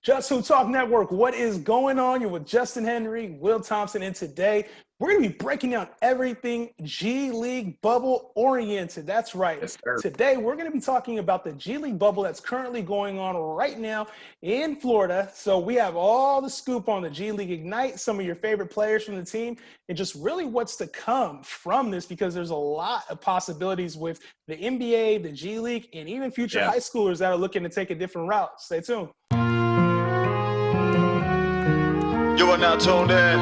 Just Who Talk Network, what is going on? You're with Justin Henry, Will Thompson, and today we're going to be breaking down everything G League bubble oriented. That's right. Yes, sir. Today we're going to be talking about the G League bubble that's currently going on right now in Florida. So we have all the scoop on the G League Ignite, some of your favorite players from the team, and just really what's to come from this, because there's a lot of possibilities with the NBA, the G League, and even future high schoolers that are looking to take a different route. Stay tuned. You are now tuned in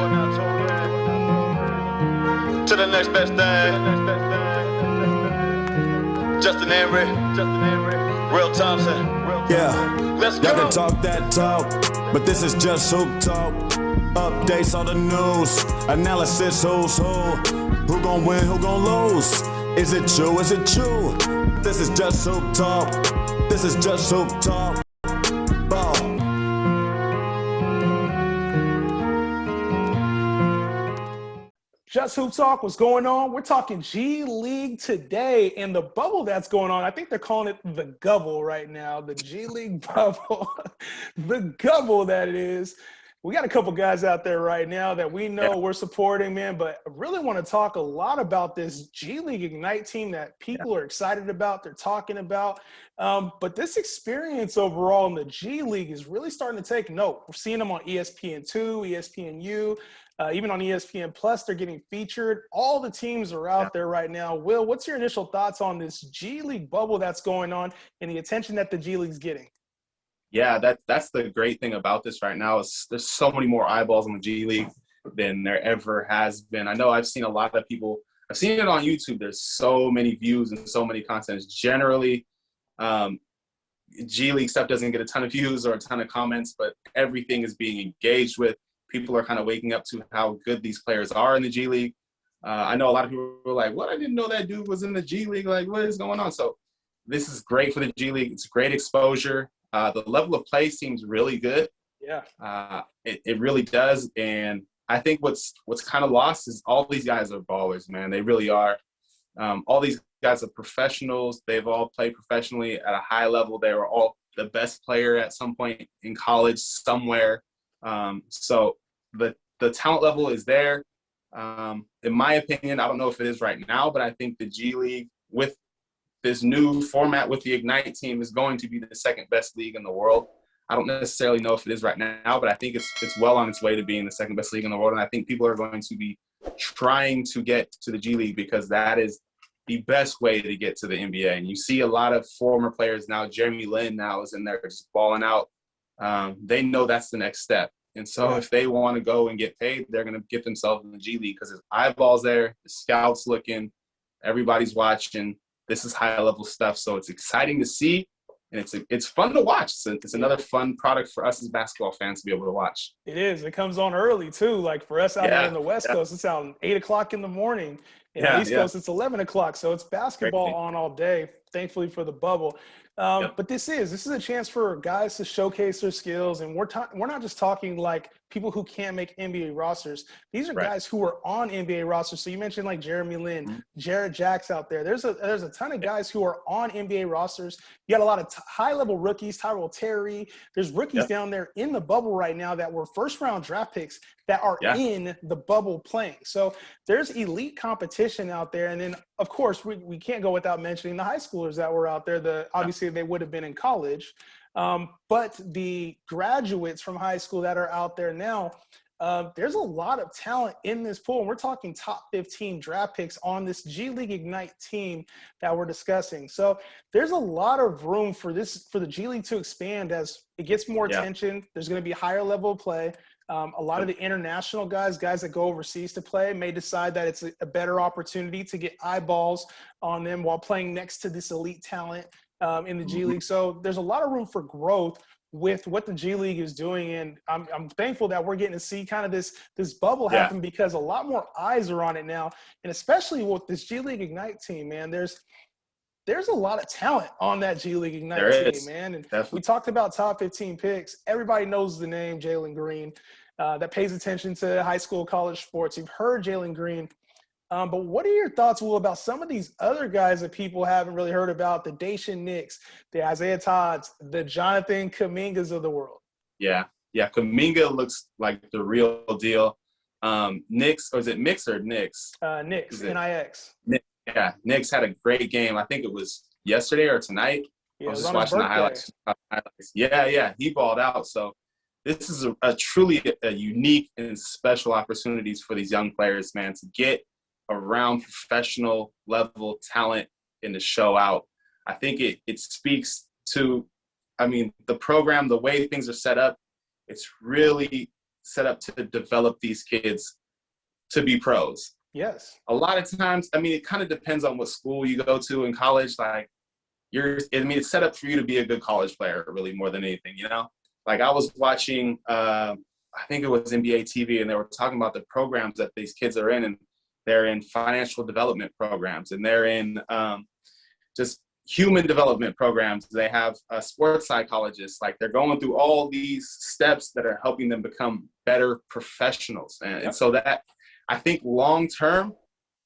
to the next best thing. Justin Henry, Will Thompson. Yeah, Let's go. y'all can talk that talk, but this is just hoop talk. Updates on the news, analysis who's who gon' win, who gon' lose. Is it true? Is it true? This is just hoop talk. This is just hoop talk. Ball. Just Hoop Talk, what's going on? We're talking G League today, and the bubble that's going on, I think they're calling it the Gubble right now, the G League bubble, the Gubble that it is. We got a couple guys out there right now that we know we're supporting, man, but I really want to talk a lot about this G League Ignite team that people are excited about, they're talking about. But this experience overall in the G League is really starting to take note. We're seeing them on ESPN2, ESPNU, even on ESPN Plus, they're getting featured. All the teams are out there right now. Will, what's your initial thoughts on this G League bubble that's going on and the attention that the G League's getting? Yeah, that's the great thing about this right now is there's so many more eyeballs on the G League than there ever has been. I know I've seen a lot of people – I've seen it on YouTube. There's so many views and so many contents. Generally, G League stuff doesn't get a ton of views or a ton of comments, but everything is being engaged with. People are kind of waking up to how good these players are in the G League. I know a lot of people are like, what? I didn't know that dude was in the G League. Like, what is going on? So this is great for the G League. It's great exposure. The level of play seems really good. Yeah. It really does. And I think what's kind of lost is all these guys are ballers, man. They really are. All these guys are professionals. They've all played professionally at a high level. They were all the best player at some point in college somewhere. So the talent level is there. In my opinion, I don't know if it is right now, but I think the G League with this new format with the Ignite team is going to be the second best league in the world. I don't necessarily know if it is right now, but I think it's well on its way to being the second best league in the world. And I think people are going to be trying to get to the G League because that is the best way to get to the NBA. And you see a lot of former players now. Jeremy Lin now is in there just balling out. They know that's the next step. And so if they want to go and get paid, they're going to get themselves in the G League because there's eyeballs there, the scouts looking, everybody's watching. This is high-level stuff, so it's exciting to see, and it's fun to watch. It's another fun product for us as basketball fans to be able to watch. It is. It comes on early, too. Like, for us out here in the West Coast, it's out 8 o'clock in the morning. In the East Coast, it's 11 o'clock, so it's basketball on all day, thankfully for the bubble. But this is a chance for guys to showcase their skills, and we're not just talking like people who can't make NBA rosters. These are guys who are on NBA rosters. So you mentioned like Jeremy Lin, Jarrett Jacks out there. There's a ton of guys who are on NBA rosters. You got a lot of high-level rookies, Tyrell Terry. There's rookies down there in the bubble right now that were first-round draft picks that are in the bubble playing. So there's elite competition out there. And then, of course, we can't go without mentioning the high schoolers that were out there. Obviously, they would have been in college. But the graduates from high school that are out there now, there's a lot of talent in this pool. And we're talking top 15 draft picks on this G League Ignite team that we're discussing. So there's a lot of room for the G League to expand as it gets more attention. There's going to be a higher level of play. A lot of the international guys that go overseas to play may decide that it's a better opportunity to get eyeballs on them while playing next to this elite talent in the G League. So there's a lot of room for growth with what the G League is doing. And I'm thankful that we're getting to see kind of this bubble happen because a lot more eyes are on it now. And especially with this G League Ignite team, man, there's a lot of talent on that G League Ignite team, man. And we talked about top 15 picks. Everybody knows the name Jalen Green that pays attention to high school, college sports. You've heard Jalen Green. But what are your thoughts, Will, about some of these other guys that people haven't really heard about, the Dashean, the Isaiah Todds, the Jonathan Kumingas of the world? Yeah. Yeah. Kuminga looks like the real deal. Knicks, or is it Mix or Knicks? Knicks, N-I-X. Yeah. Knicks had a great game. I think it was yesterday or tonight. Yeah, I was it was just on his watching the highlights. Yeah. He balled out. So this is a truly a unique and special opportunities for these young players, man, to get around professional level talent and to show out. I think it speaks to, the program, the way things are set up, it's really set up to develop these kids to be pros. Yes. A lot of times, it kind of depends on what school you go to in college. Like, it's set up for you to be a good college player, really, more than anything, Like, I was watching, I think it was NBA TV, and they were talking about the programs that these kids are in, and they're in financial development programs, and they're in just human development programs. They have sports psychologists. Like, they're going through all these steps that are helping them become better professionals. And so that, I think long term,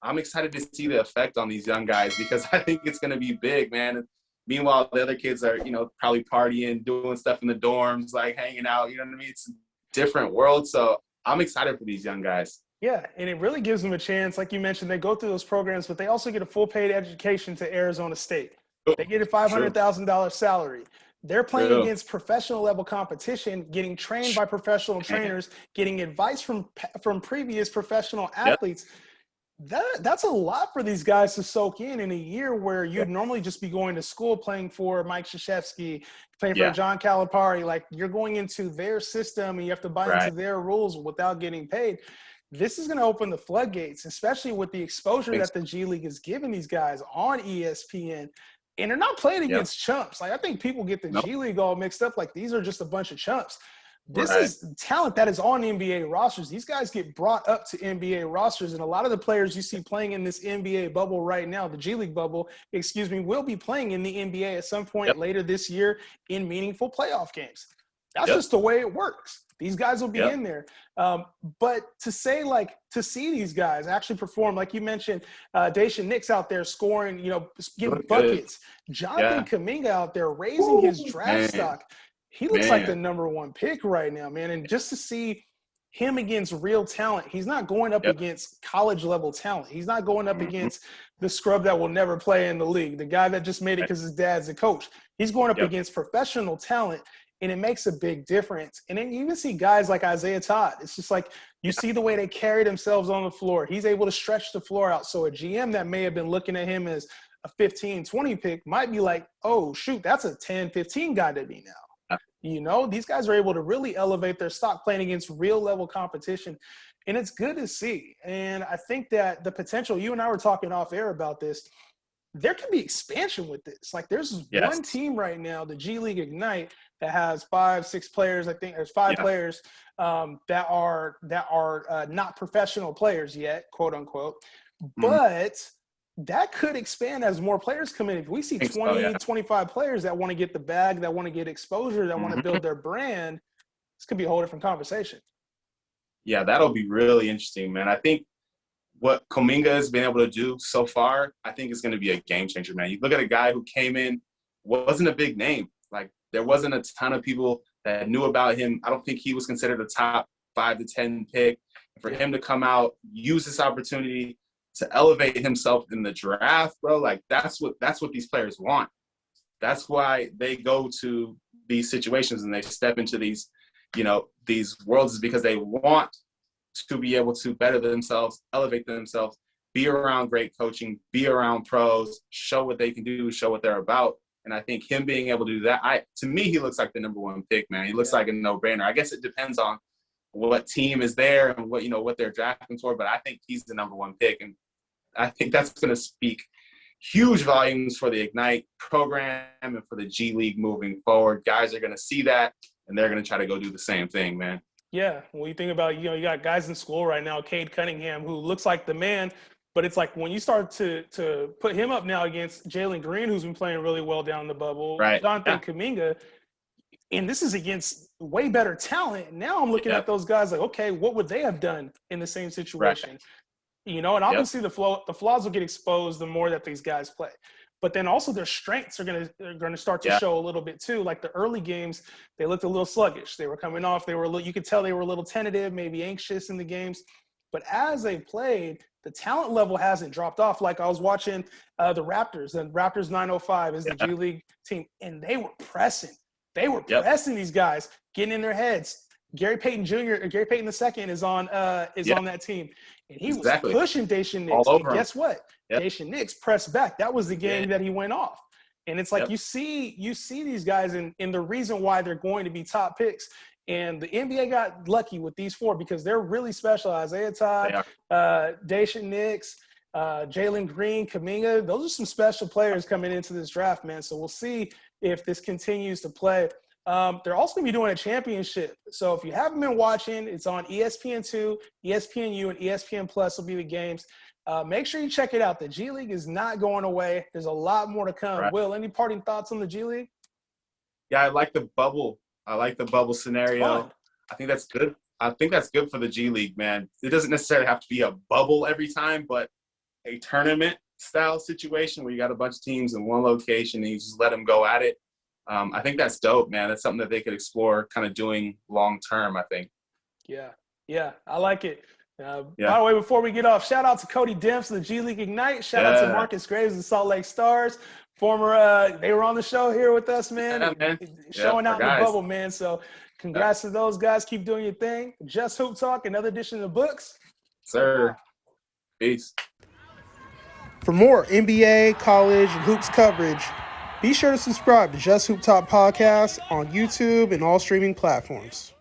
I'm excited to see the effect on these young guys, because I think it's going to be big, man. And meanwhile, the other kids are, probably partying, doing stuff in the dorms, like hanging out, It's a different world. So I'm excited for these young guys. Yeah, and it really gives them a chance. Like you mentioned, they go through those programs, but they also get a full paid education to Arizona State. They get a $500,000 salary. They're playing against professional level competition, getting trained by professional trainers, getting advice from previous professional athletes. That's a lot for these guys to soak in a year where you'd normally just be going to school playing for Mike Krzyzewski, playing for John Calipari. Like, you're going into their system and you have to buy into their rules without getting paid. This is going to open the floodgates, especially with the exposure that the G League is giving these guys on ESPN. And they're not playing against chumps. Like, I think people get the G League all mixed up. Like, these are just a bunch of chumps. This is talent that is on NBA rosters. These guys get brought up to NBA rosters, and a lot of the players you see playing in this NBA bubble right now, the G League bubble, will be playing in the NBA at some point later this year in meaningful playoff games. That's just the way it works. These guys will be in there. But to see these guys actually perform, like you mentioned, Dashean Nix out there scoring, getting buckets. Jonathan Kuminga out there raising his draft stock. He looks like the number one pick right now, man. And just to see him against real talent, he's not going up against college-level talent. He's not going up against the scrub that will never play in the league, the guy that just made it because his dad's a coach. He's going up against professional talent, and it makes a big difference. And then you even see guys like Isaiah Todd. It's just like you see the way they carry themselves on the floor. He's able to stretch the floor out. So a GM that may have been looking at him as a 15, 20 pick might be like, oh, shoot, that's a 10, 15 guy to be now. These guys are able to really elevate their stock playing against real level competition. And it's good to see. And I think that the potential, you and I were talking off air about this, there can be expansion with this. Like, there's one team right now, the G League Ignite, that has 5, 6 players. I think there's 5 players that are not professional players yet, quote unquote. But that could expand as more players come in. If we see 20, 25 players that want to get the bag, that want to get exposure, that want to build their brand, this could be a whole different conversation. Yeah, that'll be really interesting, man. I think what Kuminga has been able to do so far, I think is going to be a game changer, man. You look at a guy who came in, wasn't a big name. Like, there wasn't a ton of people that knew about him. I don't think he was considered a top 5 to 10 pick. For him to come out, use this opportunity to elevate himself in the draft, bro, like that's what these players want. That's why they go to these situations and they step into these, these worlds, is because they want to be able to better themselves, elevate themselves, be around great coaching, be around pros, show what they can do, show what they're about. And I think him being able to do that, to me, he looks like the number one pick, man. He looks like a no-brainer. I guess it depends on what team is there and what they're drafting for, but I think he's the number one pick. And I think that's going to speak huge volumes for the Ignite program and for the G League moving forward. Guys are going to see that, and they're going to try to go do the same thing, man. Yeah, when you think about, you got guys in school right now, Cade Cunningham, who looks like the man, but it's like when you start to put him up now against Jalen Green, who's been playing really well down the bubble, Jonathan Kuminga, and this is against way better talent. Now I'm looking at those guys like, okay, what would they have done in the same situation? And obviously the flaws will get exposed the more that these guys play. but then also their strengths are gonna start to show a little bit too. Like the early games, they looked a little sluggish. They were coming off. You could tell they were a little tentative, maybe anxious in the games. But as they played, the talent level hasn't dropped off. Like I was watching the Raptors, and Raptors 905 is the G League team, and they were pressing. They were pressing these guys, getting in their heads. Gary Payton II is on that team, and he was pushing Dashean Nix. And guess what? Dashean Nix pressed back. That was the game that he went off. And it's like you see these guys, and the reason why they're going to be top picks. And the NBA got lucky with these four because they're really special. Isaiah Todd, Dashean Nix, Jalen Green, Kuminga. Those are some special players coming into this draft, man. So we'll see if this continues to play. They're also going to be doing a championship. So if you haven't been watching, it's on ESPN2, ESPNU, and ESPN Plus will be the games. Make sure you check it out. The G League is not going away. There's a lot more to come. Right. Will, any parting thoughts on the G League? Yeah, I like the bubble. I like the bubble scenario. I think that's good. I think that's good for the G League, man. It doesn't necessarily have to be a bubble every time, but a tournament-style situation where you got a bunch of teams in one location and you just let them go at it. I think that's dope, man. That's something that they could explore kind of doing long-term, I think. Yeah, I like it. By the way, before we get off, shout out to Cody Demps of the G League Ignite. Shout out to Marcus Graves of the Salt Lake Stars. They were on the show here with us, man. Showing out in the bubble, man. So congrats to those guys. Keep doing your thing. Just Hoop Talk, another edition of the books. Sir. Peace. For more NBA, college, and hoops coverage, be sure to subscribe to Just Hoop Talk podcast on YouTube and all streaming platforms.